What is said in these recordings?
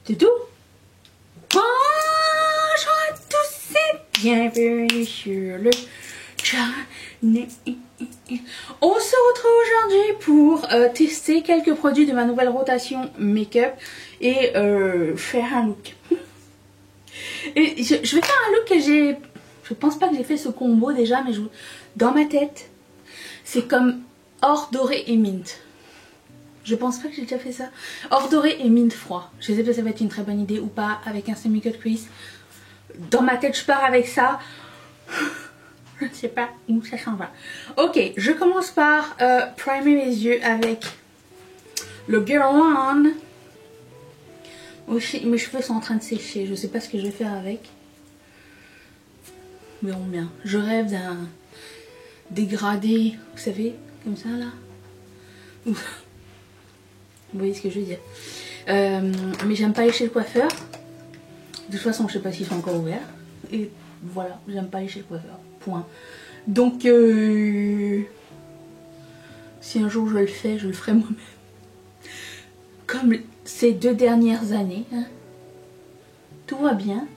C'est tout. Bonjour à tous et bienvenue sur le channel. On se retrouve aujourd'hui pour tester quelques produits de ma nouvelle rotation make-up et faire un look. Et je vais faire un look que j'ai... Je pense pas que j'ai fait ce combo déjà, mais dans ma tête, c'est comme or doré et mint. Je pense pas que j'ai déjà fait ça. Or doré et mint froid. Je sais pas si ça va être une très bonne idée ou pas avec un semi-cut crease. Dans ma tête, je pars avec ça. Je ne sais pas où ça s'en va. Ok, je commence par primer mes yeux avec le Girl One. Mes cheveux sont en train de sécher. Je sais pas ce que je vais faire avec. Mais on bien. Je rêve d'un dégradé, vous savez, comme ça là. Vous voyez ce que je veux dire. Mais j'aime pas aller chez le coiffeur. De toute façon, je sais pas s'ils sont encore ouverts. Et voilà, j'aime pas aller chez le coiffeur. Point. Donc, si un jour je le fais, je le ferai moi-même. Comme ces 2 dernières années. Hein. Tout va bien.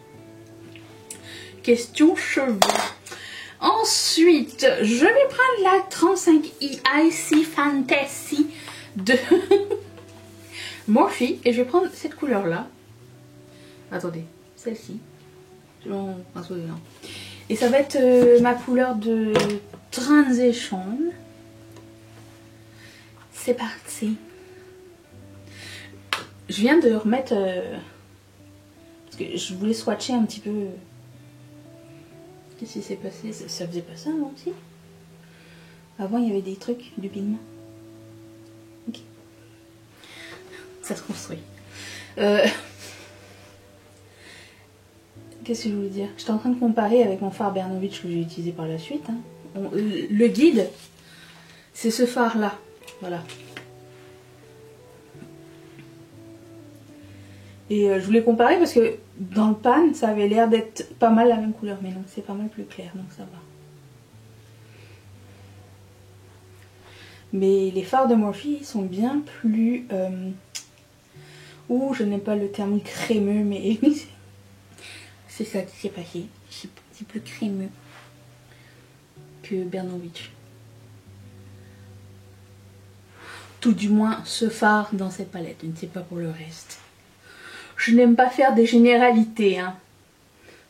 Question cheveux. Ensuite, je vais prendre la 35i Icy Fantasy de Morphe et je vais prendre cette couleur là. Attendez, celle-ci. Et ça va être ma couleur de transition. C'est parti. Je viens de remettre parce que je voulais swatcher un petit peu. Qu'est-ce qui s'est passé? Ça faisait pas ça avant aussi? Avant il y avait des trucs, du pigment. Ok. Ça se construit. Qu'est-ce que je voulais dire? J'étais en train de comparer avec mon fard Bernovitch que j'ai utilisé par la suite. Hein. Le guide, c'est ce fard là. Voilà. Et je voulais comparer parce que dans le pan, ça avait l'air d'être pas mal la même couleur. Mais non, c'est pas mal plus clair, donc ça va. Mais les fards de Morphe sont bien plus... je n'ai pas le terme crémeux, mais... c'est ça qui s'est passé. C'est plus crémeux que Bernovitch. Tout du moins, ce fard dans cette palette. Je ne sais pas pour le reste. Je n'aime pas faire des généralités. Hein.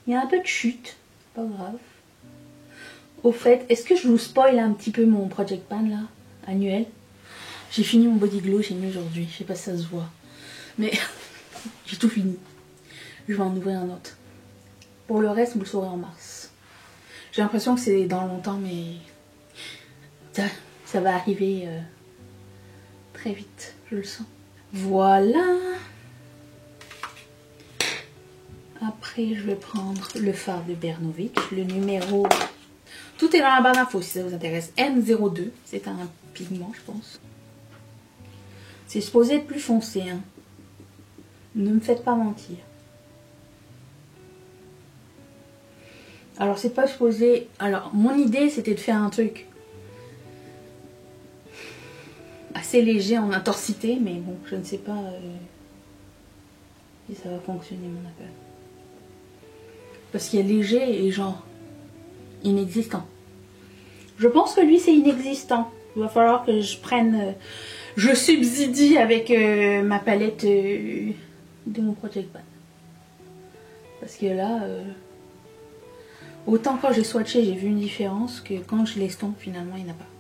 Il y a un peu de chute. Pas grave. Au fait, est-ce que je vous spoil un petit peu mon Project Pan là, annuel? J'ai fini mon Body Glow, j'ai mis aujourd'hui. Je sais pas si ça se voit. Mais j'ai tout fini. Je vais en ouvrir un autre. Pour le reste, vous le saurez en mars. J'ai l'impression que c'est dans longtemps, mais ça va arriver très vite. Je le sens. Voilà. Après, je vais prendre le fard de Bernovitch, le numéro... Tout est dans la barre d'infos si ça vous intéresse. M02, c'est un pigment, je pense. C'est supposé être plus foncé. Hein. Ne me faites pas mentir. Alors, c'est pas supposé... Alors, mon idée, c'était de faire un truc assez léger en intensité, mais bon, je ne sais pas si ça va fonctionner, mon affaire. Parce qu'il y a léger et genre inexistant. Je pense que lui c'est inexistant. Il va falloir que je prenne... je subsidie avec ma palette de mon Project Pan. Parce que là... autant quand j'ai swatché j'ai vu une différence que quand je l'estompe finalement il n'y en a pas.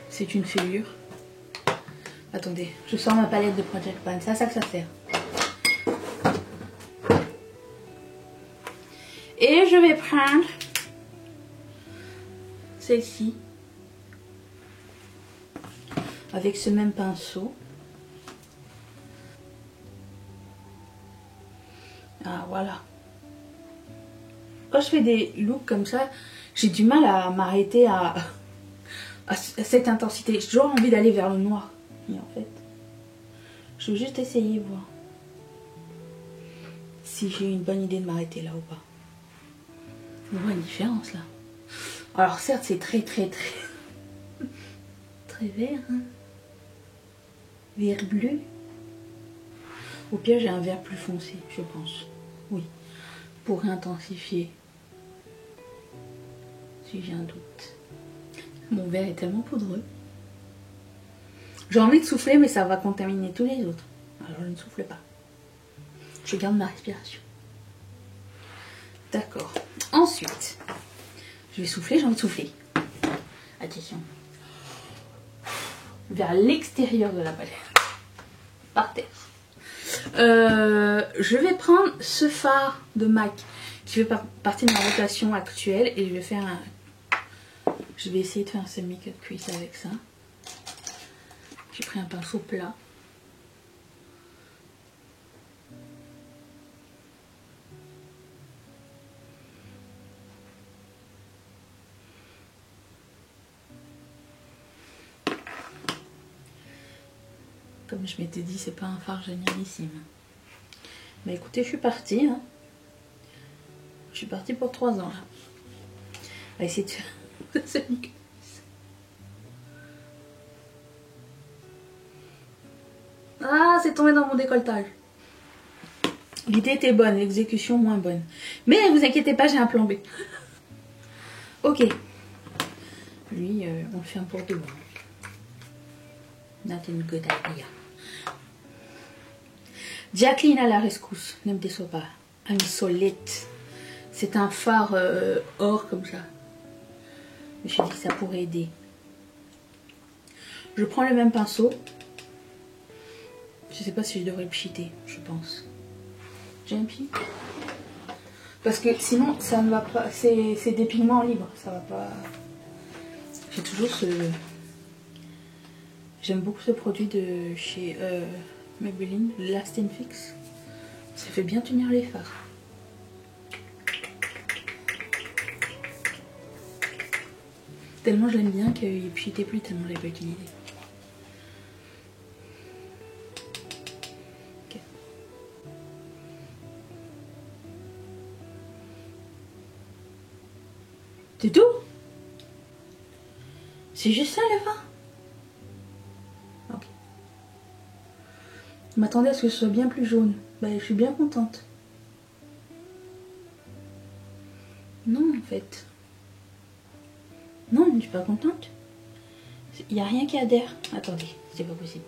C'est une fêlure. Attendez, je sors ma palette de Project Pan. C'est à ça que ça sert. Et je vais prendre celle-ci avec ce même pinceau. Ah voilà. Quand je fais des looks comme ça, j'ai du mal à m'arrêter à cette intensité. J'ai toujours envie d'aller vers le noir. Et en fait, je vais juste essayer voir si j'ai une bonne idée de m'arrêter là ou pas. On voit une différence là. Alors certes c'est très très vert, hein. Vert bleu. Au pire, j'ai un vert plus foncé, je pense. Oui, pour intensifier. Si j'ai un doute. Mon verre est tellement poudreux. J'ai envie de souffler, mais ça va contaminer tous les autres. Alors je ne souffle pas. Je garde ma respiration. D'accord. Ensuite, je vais souffler, j'ai envie de souffler. Attention. Vers l'extérieur de la palette. Par terre. Je vais prendre ce fard de MAC qui fait partie de ma rotation actuelle et je vais faire un... Je vais essayer de faire un semi-cut crease avec ça. J'ai pris un pinceau plat. Comme je m'étais dit, c'est pas un fard génialissime. Mais écoutez, je suis partie. Hein. Je suis partie pour 3 ans là. On va essayer de faire un semi-cut. Ah, c'est tombé dans mon décolletage. L'idée était bonne, l'exécution moins bonne. Mais ne vous inquiétez pas, j'ai un plan B. Ok. Lui, on le ferme pour 2 mois. Not a good idea. Jacqueline à la rescousse. Ne me déçois pas. I'm so late. C'est un phare or comme ça. Je me suis dit que ça pourrait aider. Je prends le même pinceau. Je sais pas si je devrais le pchiter, je pense. J'ai un pchit. Parce que sinon, ça ne va pas. C'est des pigments libres, ça va pas. J'ai toujours ce. J'aime beaucoup ce produit de chez Maybelline, Lasting Fix. Ça fait bien tenir les fards. Tellement je l'aime bien qu'il ne pchitait plus tellement je l'ai pas utilisé. C'est tout? C'est juste ça le fard? Ok. Je m'attendais à ce que ce soit bien plus jaune. Bah, je suis bien contente. Non, en fait. Non, je ne suis pas contente. Il n'y a rien qui adhère. Attendez, c'est pas possible.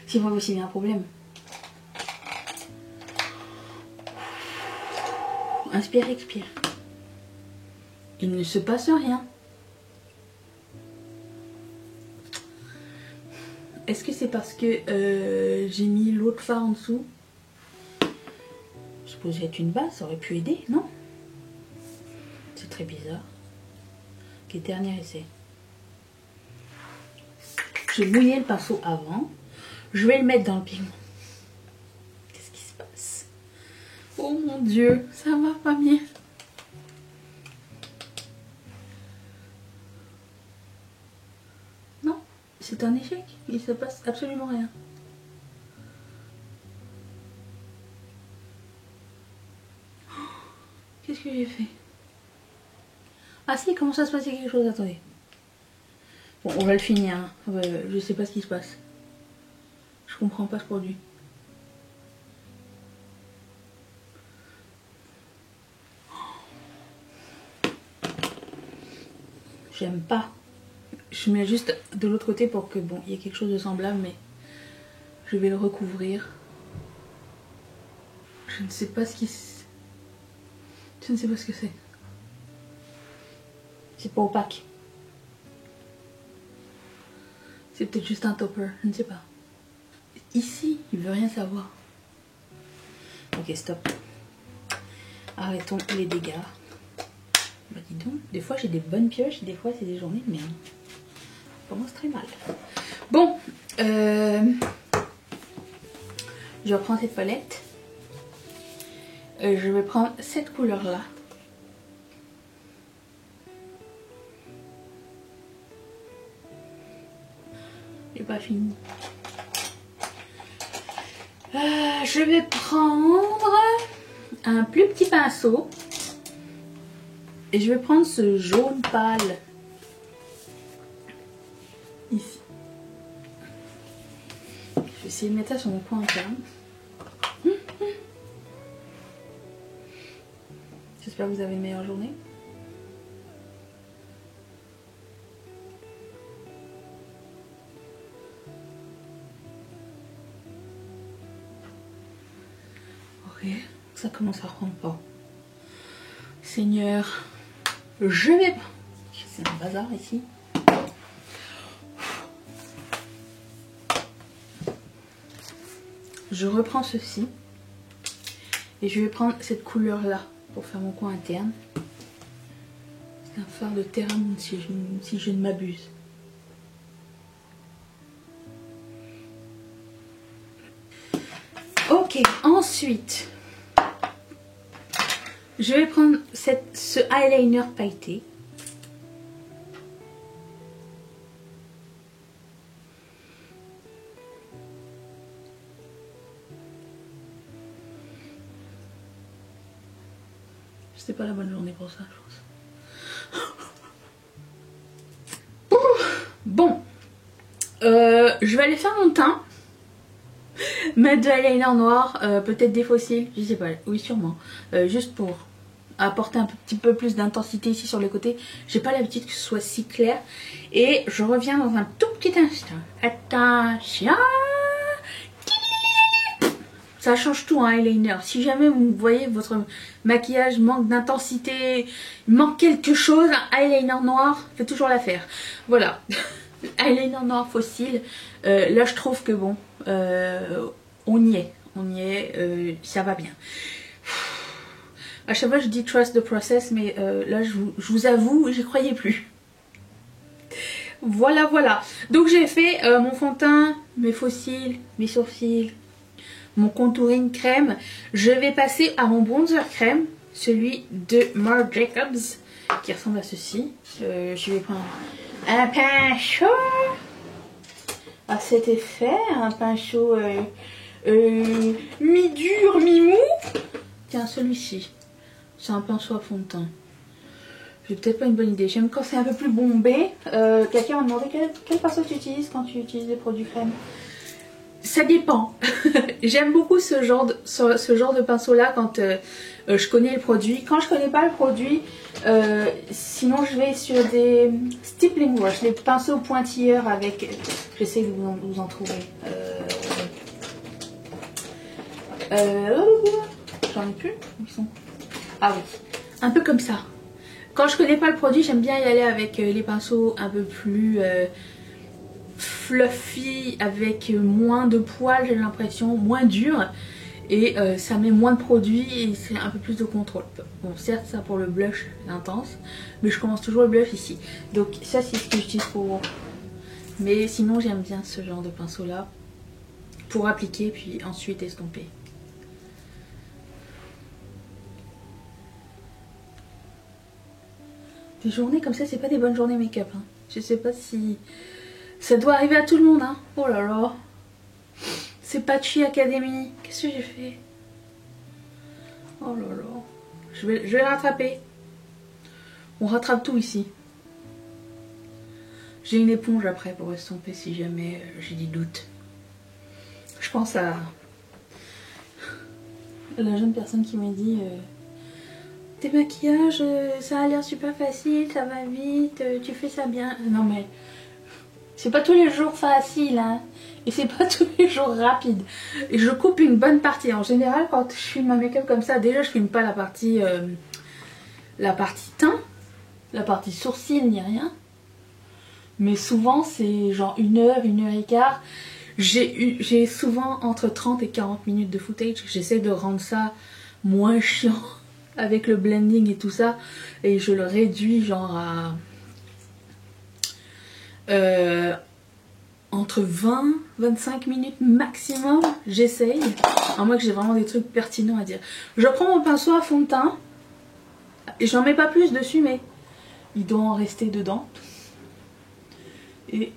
C'est pas possible, il y a un problème. Inspire, expire. Il ne se passe rien. Est-ce que c'est parce que j'ai mis l'autre fard en dessous? Je suppose être une base, ça aurait pu aider, non? C'est très bizarre. Ok, dernier essai. J'ai mouillé le pinceau avant. Je vais le mettre dans le pigment. Qu'est-ce qui se passe? Oh mon Dieu, ça va pas bien. Non, c'est un échec. Il se passe absolument rien. Qu'est-ce que j'ai fait? Ah si, il commence à se passer quelque chose, attendez. Bon, on va le finir. Hein. Je sais pas ce qui se passe. Je comprends pas ce produit. J'aime pas. Je mets juste de l'autre côté pour que bon, il y ait quelque chose de semblable, mais je vais le recouvrir. Je ne sais pas ce qui... Je ne sais pas ce que c'est. C'est pas opaque. C'est peut-être juste un topper, je ne sais pas. Ici, il veut rien savoir. Ok, stop. Arrêtons les dégâts. Bah dis donc, des fois j'ai des bonnes pioches, des fois c'est des journées de merde. Ça commence très mal. Bon, je reprends cette palette. Je vais prendre cette couleur-là. J'ai pas fini. Je vais prendre un plus petit pinceau. Et je vais prendre ce jaune pâle. Ici. Je vais essayer de mettre ça sur mon coin interne. J'espère que vous avez une meilleure journée. Ok, ça commence à reprendre pas. Seigneur, je vais... C'est un bazar ici. Je reprends ceci. Et je vais prendre cette couleur là pour faire mon coin interne. C'est un fard de terrain si je ne m'abuse. Ok, ensuite, je vais prendre ce eyeliner pailleté. C'était pas la bonne journée pour ça, je pense. Bon, je vais aller faire mon teint. Mettre de l'eyeliner noir, peut-être des fossiles, je sais pas, oui sûrement. Juste pour apporter un petit peu plus d'intensité ici sur les côtés. J'ai pas l'habitude que ce soit si clair. Et je reviens dans un tout petit instant. Attention. Ça change tout un eyeliner. Si jamais vous voyez votre maquillage manque d'intensité, manque quelque chose, un eyeliner noir fait toujours l'affaire. Voilà. Eyeliner noir fossile. Là je trouve que bon, on y est, ça va bien. À chaque fois je dis trust the process, mais là je vous avoue, j'y croyais plus. Voilà, voilà. Donc j'ai fait mon fond de teint, mes faux cils, mes sourcils, mon contouring crème. Je vais passer à mon bronzer crème, celui de Marc Jacobs, qui ressemble à ceci. Je vais prendre un pinceau à cet effet, un pinceau mi-dur, mi-mou. Tiens, celui-ci, c'est un pinceau à fond de teint. J'ai peut-être pas une bonne idée. J'aime quand c'est un peu plus bombé. Quelqu'un m'a demandé quel pinceau tu utilises quand tu utilises des produits crème. Ça dépend. J'aime beaucoup ce genre de pinceau là quand je connais le produit. Quand je connais pas le produit, sinon je vais sur des stippling brush, les pinceaux pointilleurs avec... J'essaie de vous en trouver. J'en ai plus. Ils sont... Ah oui. Un peu comme ça. Quand je connais pas le produit, j'aime bien y aller avec les pinceaux un peu plus... fluffy, avec moins de poils, j'ai l'impression, moins dur, et ça met moins de produits et c'est un peu plus de contrôle. Bon, certes ça pour le blush intense, mais je commence toujours le blush ici, donc ça c'est ce que j'utilise pour... Mais sinon j'aime bien ce genre de pinceau là pour appliquer puis ensuite estomper. Des journées comme ça, c'est pas des bonnes journées make-up, hein. Je sais pas si... Ça doit arriver à tout le monde, hein. Oh là là. C'est Patchy Academy. Qu'est-ce que j'ai fait? Oh là là. Je vais le rattraper. On rattrape tout ici. J'ai une éponge après pour estomper si jamais j'ai des doutes. Je pense à la jeune personne qui m'a dit tes maquillages, ça a l'air super facile, ça va vite, tu fais ça bien. Non mais... C'est pas tous les jours facile, hein. Et c'est pas tous les jours rapide. Et je coupe une bonne partie. En général, quand je filme ma make-up comme ça, déjà je filme pas la partie teint, la partie sourcil ni rien. Mais souvent c'est genre 1 heure, 1 heure et quart. J'ai souvent entre 30 et 40 minutes de footage. J'essaie de rendre ça moins chiant avec le blending et tout ça. Et je le réduis genre à... entre 20-25 minutes maximum, j'essaye, à moins que j'ai vraiment des trucs pertinents à dire. Je prends mon pinceau à fond de teint et j'en mets pas plus dessus, mais il doit en rester dedans et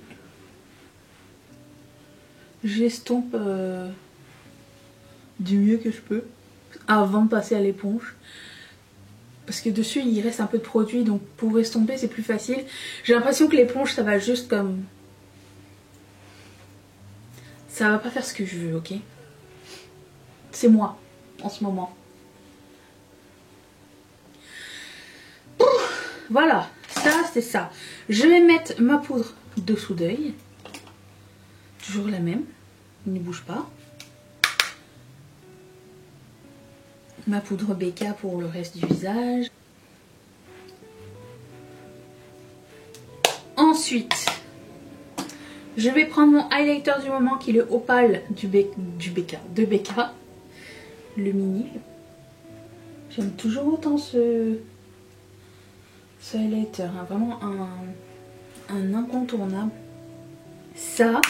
j'estompe du mieux que je peux avant de passer à l'éponge. Parce que dessus il reste un peu de produit, donc pour estomper c'est plus facile. J'ai l'impression que l'éponge ça va juste comme... Ça va pas faire ce que je veux, ok? C'est moi, en ce moment. voilà, ça c'est ça. Je vais mettre ma poudre dessous d'œil. Toujours la même, il ne bouge pas. Ma poudre BK pour le reste du visage. Ensuite, je vais prendre mon highlighter du moment qui est le Opal de BK, le mini. J'aime toujours autant ce highlighter, hein, vraiment un incontournable. Ça,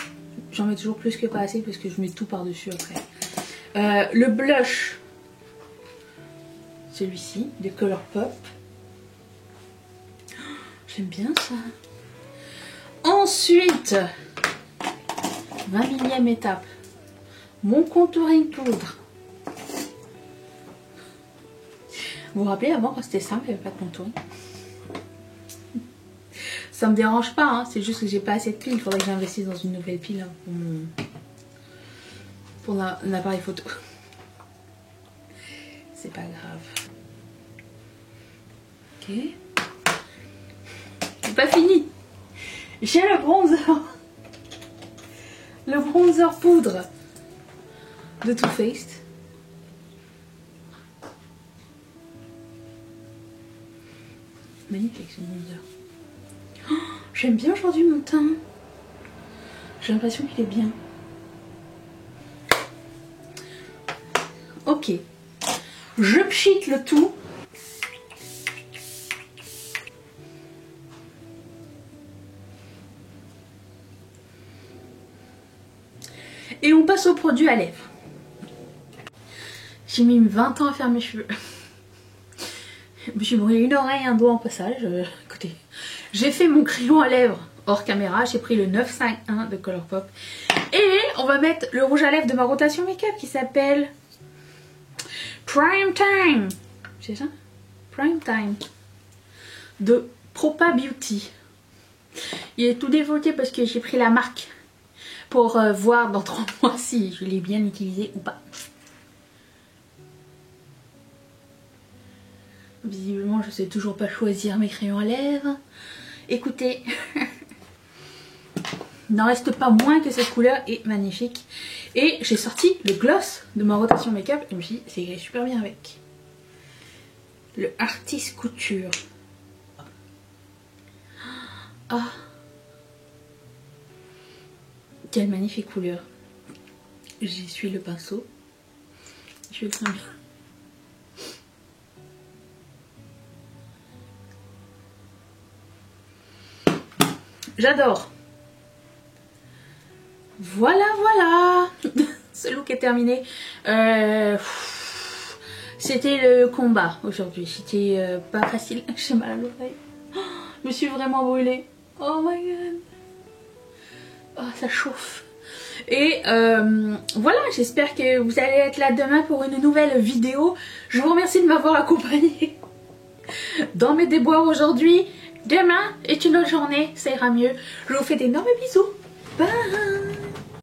j'en mets toujours plus que pas assez parce que je mets tout par-dessus après. Le blush, celui-ci, de Colourpop. J'aime bien ça. Ensuite, 20e étape, mon contouring poudre. Vous vous rappelez avant quand c'était simple, il n'y avait pas de contouring. Ça me dérange pas, hein, c'est juste que j'ai pas assez de piles. Il faudrait que j'investisse dans une nouvelle pile hein, pour l'appareil photo. C'est pas grave. Ok. C'est pas fini. J'ai le bronzer. Le bronzer poudre de Too Faced. Magnifique ce bronzer. Oh, j'aime bien aujourd'hui mon teint. J'ai l'impression qu'il est bien. Ok. Je pchite le tout. Et on passe au produit à lèvres. J'ai mis 20 ans à faire mes cheveux. Je me suis brûlé une oreille, un doigt en passage. Écoutez, j'ai fait mon crayon à lèvres hors caméra. J'ai pris le 951 de Colourpop. Et on va mettre le rouge à lèvres de ma rotation make-up qui s'appelle Prime Time. C'est ça? Prime Time. De Propa Beauty. Il est tout défauté parce que j'ai pris la marque pour voir dans 3 mois si je l'ai bien utilisé ou pas. Visiblement, je sais toujours pas choisir mes crayons à lèvres. Écoutez, il n'en reste pas moins que cette couleur est magnifique. Et j'ai sorti le gloss de ma rotation make-up et je me suis dit, c'est irait super bien avec. Le Artist Couture. Ah, quelle magnifique couleur. J'essuie le pinceau. Je vais le faire bien. J'adore. Voilà, voilà. Ce look est terminé. C'était le combat aujourd'hui. C'était pas facile. J'ai mal à l'oreille. Je me suis vraiment brûlée. Oh my god. Oh, ça chauffe. Et voilà, j'espère que vous allez être là demain pour une nouvelle vidéo. Je vous remercie de m'avoir accompagnée dans mes déboires aujourd'hui. Demain est une autre journée, ça ira mieux. Je vous fais d'énormes bisous. Bye.